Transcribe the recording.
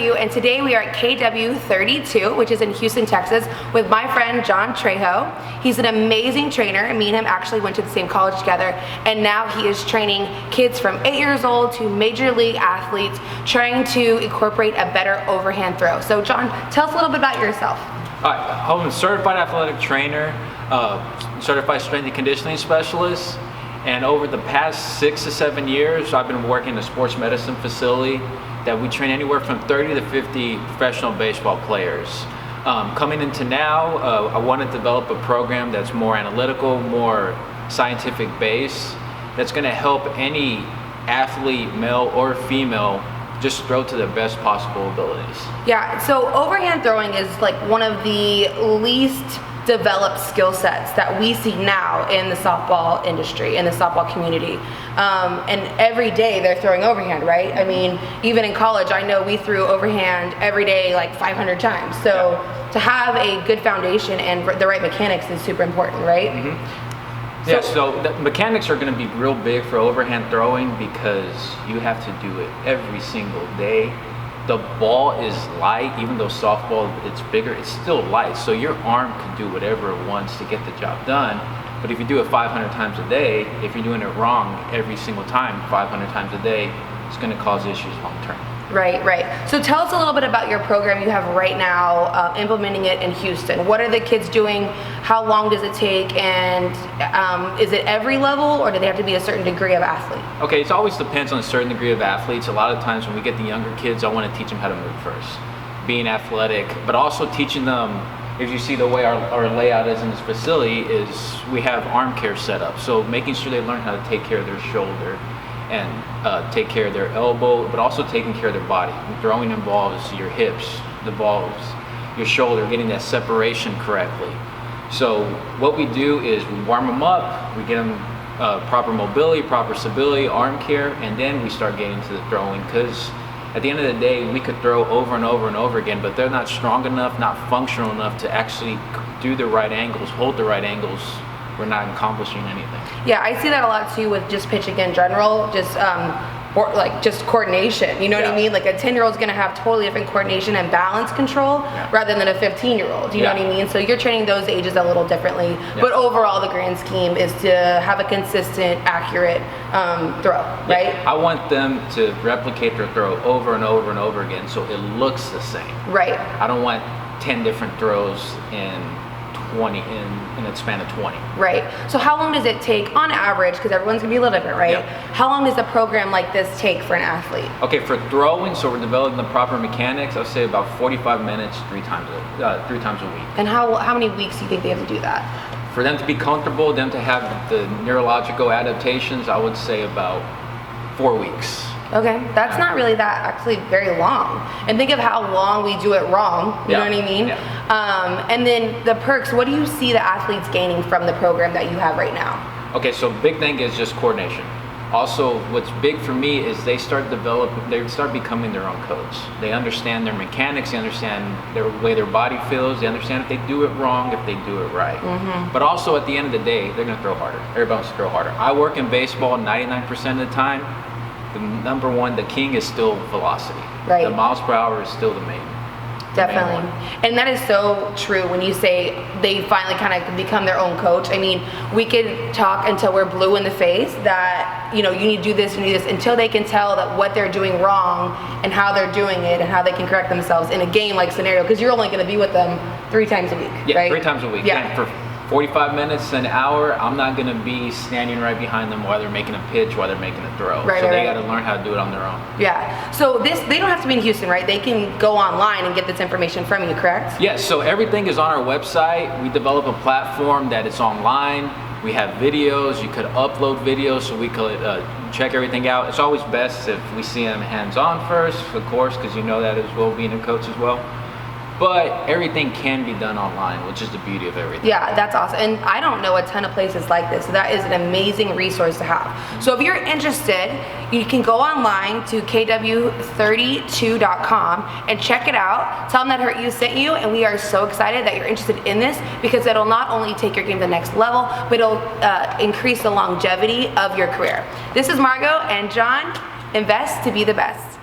KW, and today we are at KW32, which is in Houston, Texas, with my friend John Trejo. He's an amazing trainer. Me and him actually went to the same college together, and now he is training kids from 8 years old to major league athletes, trying to incorporate a better overhand throw. So John, tell us a little bit about yourself. I'm a certified athletic trainer, certified strength and conditioning specialist, and over the past 6 to 7 years, I've been working in a sports medicine facility that we train anywhere from 30 to 50 professional baseball players. Coming into now, I want to develop a program that's more analytical, more scientific based, that's going to help any athlete, male or female, just throw to their best possible abilities. Yeah, so overhand throwing is like one of the least developed skill sets that we see now in the softball industry, in the softball community. And every day they're throwing overhand, right? I mean, even in college, I know we threw overhand every day like 500 times. So yeah, to have a good foundation and the right mechanics is super important, right? Mm-hmm. Yeah, so the mechanics are going to be real big for overhand throwing because you have to do it every single day. The ball is light, even though softball it's bigger, it's still light. So your arm can do whatever it wants to get the job done. But if you do it 500 times a day, if you're doing it wrong every single time, 500 times a day, it's going to cause issues long term. Right, right. So tell us a little bit about your program you have right now, implementing it in Houston. What are the kids doing? How long does it take? And is it every level, or do they have to be a certain degree of athlete? Okay, it always depends on a certain degree of athletes. A lot of times when we get the younger kids, I want to teach them how to move first. Being athletic, but also teaching them, if you see the way our layout is in this facility, is we have arm care set up. So making sure they learn how to take care of their shoulder and take care of their elbow, but also taking care of their body. Throwing involves your hips, involves your shoulder, getting that separation correctly. So what we do is we warm them up, we get them proper mobility, proper stability, arm care, and then we start getting to the throwing, because at the end of the day, we could throw over and over and over again, but they're not strong enough, not functional enough to actually do the right angles, hold the right angles. We're not accomplishing anything. Yeah, I see that a lot too with just pitching in general, just coordination. You know what I mean? Like a 10-year-old's gonna have totally different coordination and balance control rather than a 15-year-old. You know what I mean? So you're training those ages a little differently. But overall, the grand scheme is to have a consistent, accurate throw, right? I want them to replicate their throw over and over and over again so it looks the same. Right. I don't want 10 different throws in a span of 20. Right. So how long does it take on average, because everyone's gonna be a little different, right? How long does a program like this take for an athlete? Okay, for throwing, so we're developing the proper mechanics, I'll say about 45 minutes, three times a week. And how many weeks do you think they have to do that? For them to be comfortable, them to have the neurological adaptations, I would say about 4 weeks. Okay, that's not really that actually very long. And think of how long we do it wrong, you know what I mean? And then the perks, what do you see the athletes gaining from the program that you have right now? Okay, so big thing is just coordination. Also, what's big for me is they start becoming their own coach. They understand their mechanics, they understand the way their body feels, they understand if they do it wrong, if they do it right. But also at the end of the day, they're gonna throw harder. Everybody wants to throw harder. I work in baseball 99% of the time. The number one, the king is still velocity. Right. The miles per hour is still the main. Definitely. And that is so true when you say they finally kind of become their own coach. I mean, we could talk until we're blue in the face that, you know, you need to do this, you need this, until they can tell that what they're doing wrong and how they're doing it and how they can correct themselves in a game-like scenario, because you're only going to be with them 3 times a week, right? 3 times a week. Yeah. And for 45 minutes, an hour, I'm not going to be standing right behind them while they're making a pitch, while they're making a throw. So they got to learn how to do it on their own. Yeah. So they don't have to be in Houston, right? They can go online and get this information from you, correct? Yes. So everything is on our website. We develop a platform that is online. We have videos. You could upload videos so we could check everything out. It's always best if we see them hands-on first, of course, because you know that as well, being a coach as well. But everything can be done online, which is the beauty of everything. Yeah, that's awesome. And I don't know a ton of places like this, so that is an amazing resource to have. So if you're interested, you can go online to KW32.com and check it out. Tell them that Hurt You sent you, and we are so excited that you're interested in this, because it'll not only take your game to the next level, but it'll increase the longevity of your career. This is Margot and John. Invest to be the best.